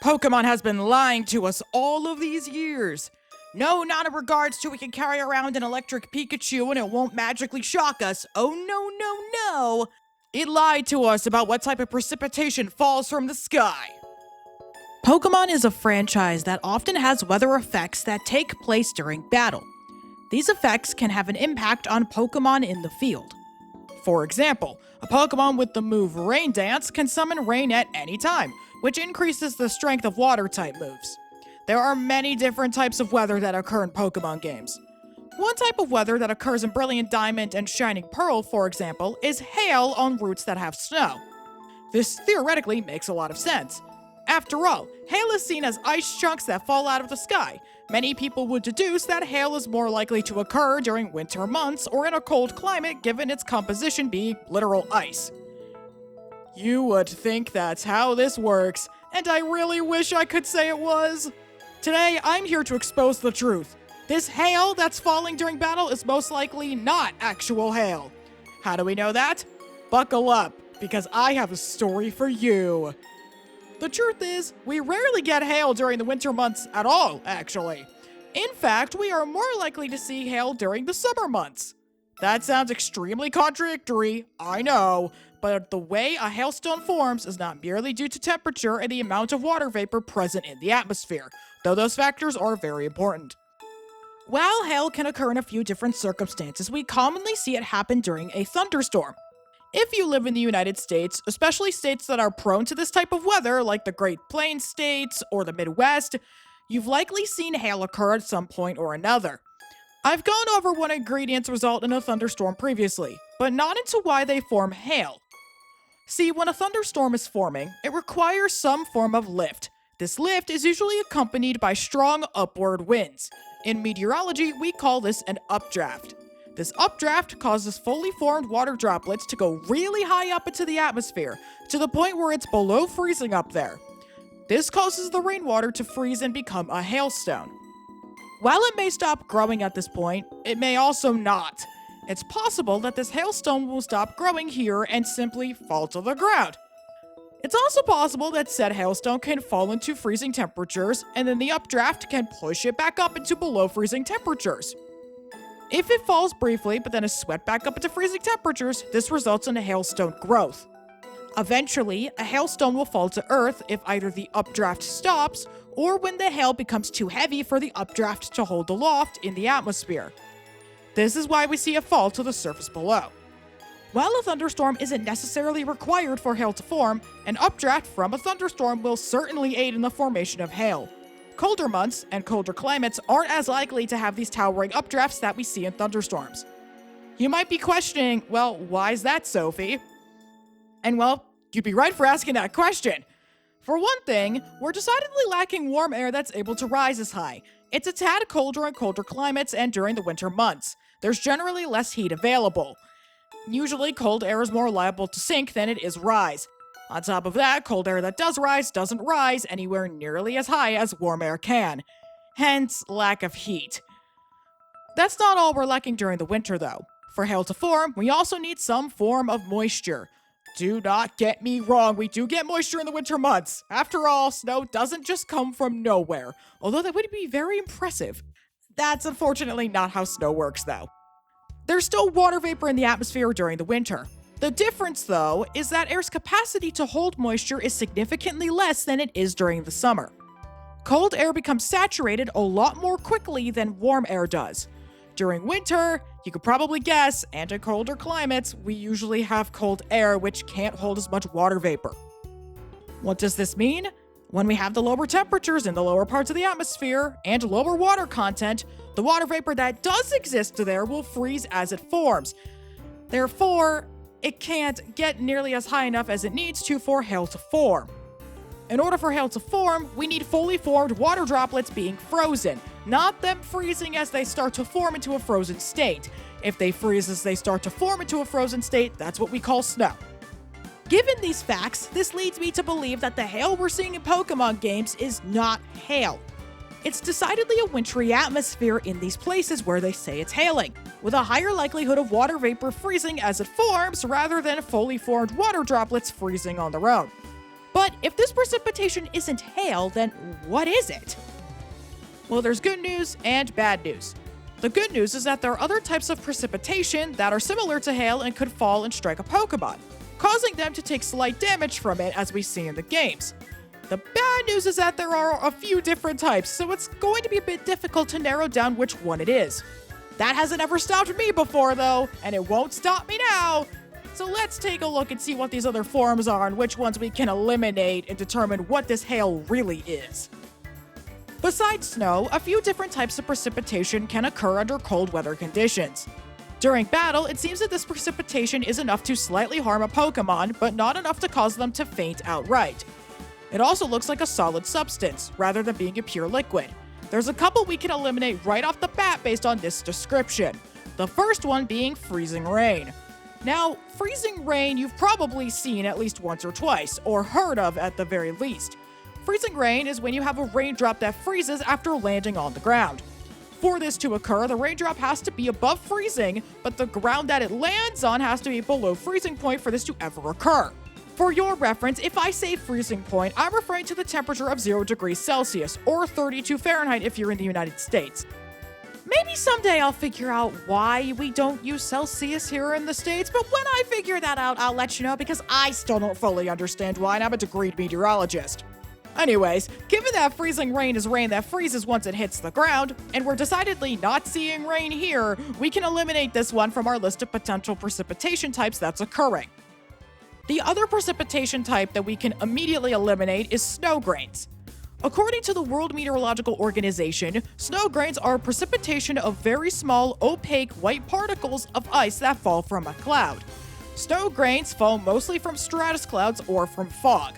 Pokemon has been lying to us all of these years. No, not in regards to we can carry around an electric Pikachu and it won't magically shock us. Oh no, no, no! It lied to us about what type of precipitation falls from the sky. Pokemon is a franchise that often has weather effects that take place during battle. These effects can have an impact on Pokemon in the field. For example, a Pokemon with the move Rain Dance can summon rain at any time, which increases the strength of water-type moves. There are many different types of weather that occur in Pokemon games. One type of weather that occurs in Brilliant Diamond and Shining Pearl, for example, is hail on routes that have snow. This theoretically makes a lot of sense. After all, hail is seen as ice chunks that fall out of the sky. Many people would deduce that hail is more likely to occur during winter months or in a cold climate given its composition being literal ice. You would think that's how this works, and I really wish I could say it was. Today, I'm here to expose the truth. This hail that's falling during battle is most likely not actual hail. How do we know that? Buckle up, because I have a story for you. The truth is, we rarely get hail during the winter months at all, actually. In fact, we are more likely to see hail during the summer months. That sounds extremely contradictory, I know, but the way a hailstone forms is not merely due to temperature and the amount of water vapor present in the atmosphere, though those factors are very important. While hail can occur in a few different circumstances, we commonly see it happen during a thunderstorm. If you live in the United States, especially states that are prone to this type of weather, like the Great Plains states or the Midwest, you've likely seen hail occur at some point or another. I've gone over what ingredients result in a thunderstorm previously, but not into why they form hail. See, when a thunderstorm is forming, it requires some form of lift. This lift is usually accompanied by strong upward winds. In meteorology, we call this an updraft. This updraft causes fully formed water droplets to go really high up into the atmosphere, to the point where it's below freezing up there. This causes the rainwater to freeze and become a hailstone. While it may stop growing at this point, it may also not. It's possible that this hailstone will stop growing here and simply fall to the ground. It's also possible that said hailstone can fall into freezing temperatures, and then the updraft can push it back up into below freezing temperatures. If it falls briefly, but then is swept back up into freezing temperatures, this results in a hailstone growth. Eventually, a hailstone will fall to Earth if either the updraft stops, or when the hail becomes too heavy for the updraft to hold aloft in the atmosphere. This is why we see it fall to the surface below. While a thunderstorm isn't necessarily required for hail to form, an updraft from a thunderstorm will certainly aid in the formation of hail. Colder months and colder climates aren't as likely to have these towering updrafts that we see in thunderstorms. You might be questioning, well, why is that, Sophie? And well, you'd be right for asking that question. For one thing, we're decidedly lacking warm air that's able to rise as high. It's a tad colder in colder climates and during the winter months. There's generally less heat available. Usually, cold air is more liable to sink than it is rise. On top of that, cold air that does rise doesn't rise anywhere nearly as high as warm air can. Hence, lack of heat. That's not all we're lacking during the winter, though. For hail to form, we also need some form of moisture. Do not get me wrong, we do get moisture in the winter months. After all, snow doesn't just come from nowhere, although that would be very impressive. That's unfortunately not how snow works, though. There's still water vapor in the atmosphere during the winter. The difference, though, is that air's capacity to hold moisture is significantly less than it is during the summer. Cold air becomes saturated a lot more quickly than warm air does. During winter, you could probably guess, and in colder climates, we usually have cold air which can't hold as much water vapor. What does this mean? When we have the lower temperatures in the lower parts of the atmosphere and lower water content, the water vapor that does exist there will freeze as it forms. Therefore, it can't get nearly as high enough as it needs to for hail to form. In order for hail to form, we need fully formed water droplets being frozen, not them freezing as they start to form into a frozen state. If they freeze as they start to form into a frozen state, that's what we call snow. Given these facts, this leads me to believe that the hail we're seeing in Pokemon games is not hail. It's decidedly a wintry atmosphere in these places where they say it's hailing, with a higher likelihood of water vapor freezing as it forms rather than fully formed water droplets freezing on their own. But if this precipitation isn't hail, then what is it? Well, there's good news and bad news. The good news is that there are other types of precipitation that are similar to hail and could fall and strike a Pokémon, causing them to take slight damage from it as we see in the games. The bad news is that there are a few different types, so it's going to be a bit difficult to narrow down which one it is. That hasn't ever stopped me before though, and it won't stop me now. So let's take a look and see what these other forms are and which ones we can eliminate and determine what this hail really is. Besides snow, a few different types of precipitation can occur under cold weather conditions. During battle, it seems that this precipitation is enough to slightly harm a Pokémon, but not enough to cause them to faint outright. It also looks like a solid substance, rather than being a pure liquid. There's a couple we can eliminate right off the bat based on this description. The first one being freezing rain. Now, freezing rain you've probably seen at least once or twice, or heard of at the very least. Freezing rain is when you have a raindrop that freezes after landing on the ground. For this to occur, the raindrop has to be above freezing, but the ground that it lands on has to be below freezing point for this to ever occur. For your reference, if I say freezing point, I'm referring to the temperature of 0 degrees Celsius, or 32 Fahrenheit if you're in the United States. Maybe someday I'll figure out why we don't use Celsius here in the States, but when I figure that out, I'll let you know because I still don't fully understand why, and I'm a degreed meteorologist. Anyways, given that freezing rain is rain that freezes once it hits the ground, and we're decidedly not seeing rain here, we can eliminate this one from our list of potential precipitation types that's occurring. The other precipitation type that we can immediately eliminate is snow grains. According to the World Meteorological Organization, snow grains are precipitation of very small, opaque white particles of ice that fall from a cloud. Snow grains fall mostly from stratus clouds or from fog.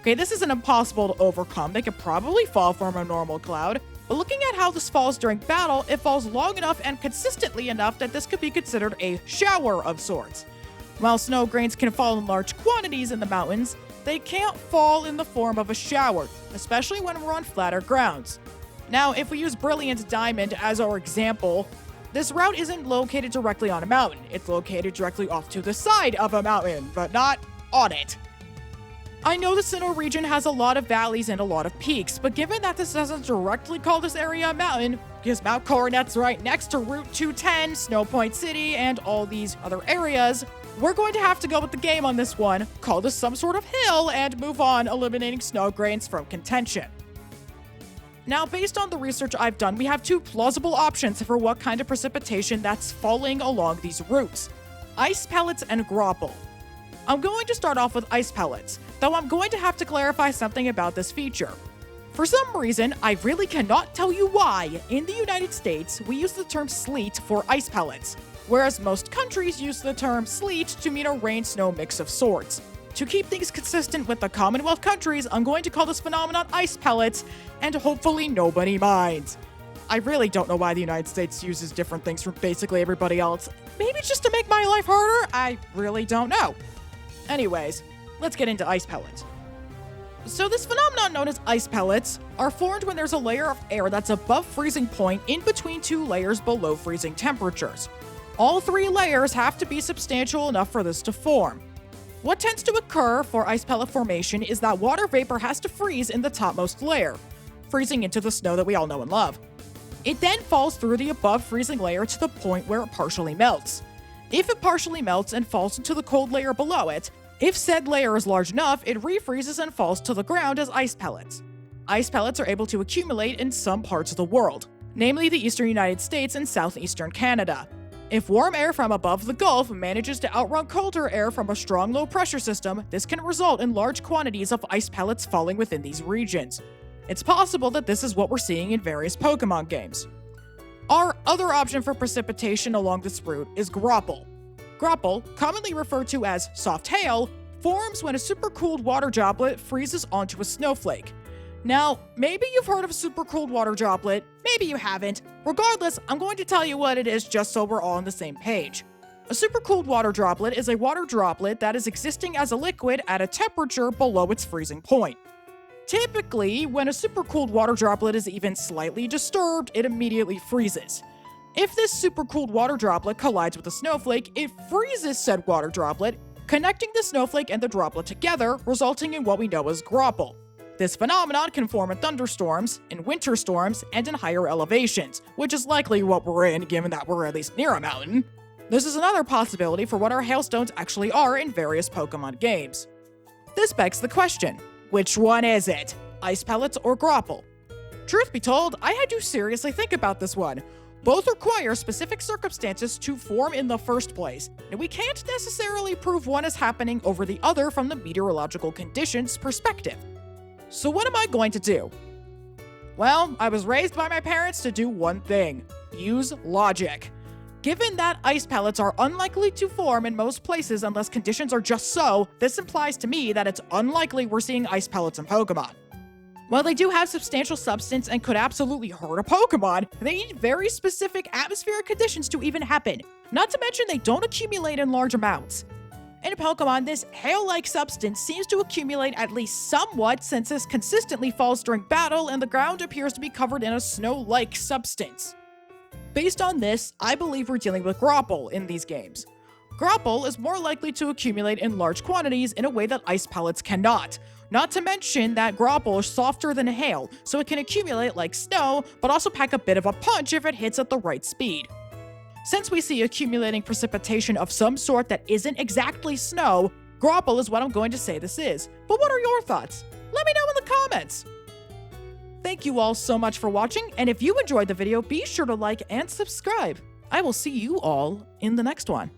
Okay, this isn't impossible to overcome. They could probably fall from a normal cloud, but looking at how this falls during battle, it falls long enough and consistently enough that this could be considered a shower of sorts. While snow grains can fall in large quantities in the mountains, they can't fall in the form of a shower, especially when we're on flatter grounds. Now, if we use Brilliant Diamond as our example, this route isn't located directly on a mountain. It's located directly off to the side of a mountain, but not on it. I know the Sinnoh region has a lot of valleys and a lot of peaks, but given that this doesn't directly call this area a mountain, because Mount Coronet's right next to Route 210, Snow Point City, and all these other areas, we're going to have to go with the game on this one, call this some sort of hill, and move on, eliminating snow grains from contention. Now, based on the research I've done, we have two plausible options for what kind of precipitation that's falling along these routes: ice pellets and grapple. I'm going to start off with ice pellets, though I'm going to have to clarify something about this feature. For some reason, I really cannot tell you why, in the United States, we use the term sleet for ice pellets, whereas most countries use the term sleet to mean a rain-snow mix of sorts. To keep things consistent with the Commonwealth countries, I'm going to call this phenomenon ice pellets, and hopefully nobody minds. I really don't know why the United States uses different things from basically everybody else. Maybe it's just to make my life harder? I really don't know. Anyways, let's get into ice pellets. So this phenomenon known as ice pellets are formed when there's a layer of air that's above freezing point in between two layers below freezing temperatures. All three layers have to be substantial enough for this to form. What tends to occur for ice pellet formation is that water vapor has to freeze in the topmost layer, freezing into the snow that we all know and love. It then falls through the above freezing layer to the point where it partially melts. If it partially melts and falls into the cold layer below it, if said layer is large enough, it refreezes and falls to the ground as ice pellets. Ice pellets are able to accumulate in some parts of the world, namely the eastern United States and southeastern Canada. If warm air from above the Gulf manages to outrun colder air from a strong low-pressure system, this can result in large quantities of ice pellets falling within these regions. It's possible that this is what we're seeing in various Pokémon games. Our other option for precipitation along this route is grapple. Grapple, commonly referred to as soft hail, forms when a supercooled water droplet freezes onto a snowflake. Now, maybe you've heard of a supercooled water droplet, maybe you haven't. Regardless, I'm going to tell you what it is just so we're all on the same page. A supercooled water droplet is a water droplet that is existing as a liquid at a temperature below its freezing point. Typically, when a supercooled water droplet is even slightly disturbed, it immediately freezes. If this supercooled water droplet collides with a snowflake, it freezes said water droplet, connecting the snowflake and the droplet together, resulting in what we know as graupel. This phenomenon can form in thunderstorms, in winter storms, and in higher elevations, which is likely what we're in given that we're at least near a mountain. This is another possibility for what our hailstones actually are in various Pokemon games. This begs the question, which one is it? Ice pellets or graupel? Truth be told, I had to seriously think about this one. Both require specific circumstances to form in the first place, and we can't necessarily prove one is happening over the other from the meteorological conditions perspective. So what am I going to do? Well, I was raised by my parents to do one thing: use logic. Given that ice pellets are unlikely to form in most places unless conditions are just so, this implies to me that it's unlikely we're seeing ice pellets in Pokemon. While they do have substantial substance and could absolutely hurt a Pokemon, they need very specific atmospheric conditions to even happen. Not to mention they don't accumulate in large amounts. In Pokemon, this hail-like substance seems to accumulate at least somewhat since this consistently falls during battle and the ground appears to be covered in a snow-like substance. Based on this, I believe we're dealing with graupel in these games. Graupel is more likely to accumulate in large quantities in a way that ice pellets cannot. Not to mention that graupel is softer than hail, so it can accumulate like snow, but also pack a bit of a punch if it hits at the right speed. Since we see accumulating precipitation of some sort that isn't exactly snow, graupel is what I'm going to say this is. But what are your thoughts? Let me know in the comments! Thank you all so much for watching, and if you enjoyed the video, be sure to like and subscribe. I will see you all in the next one.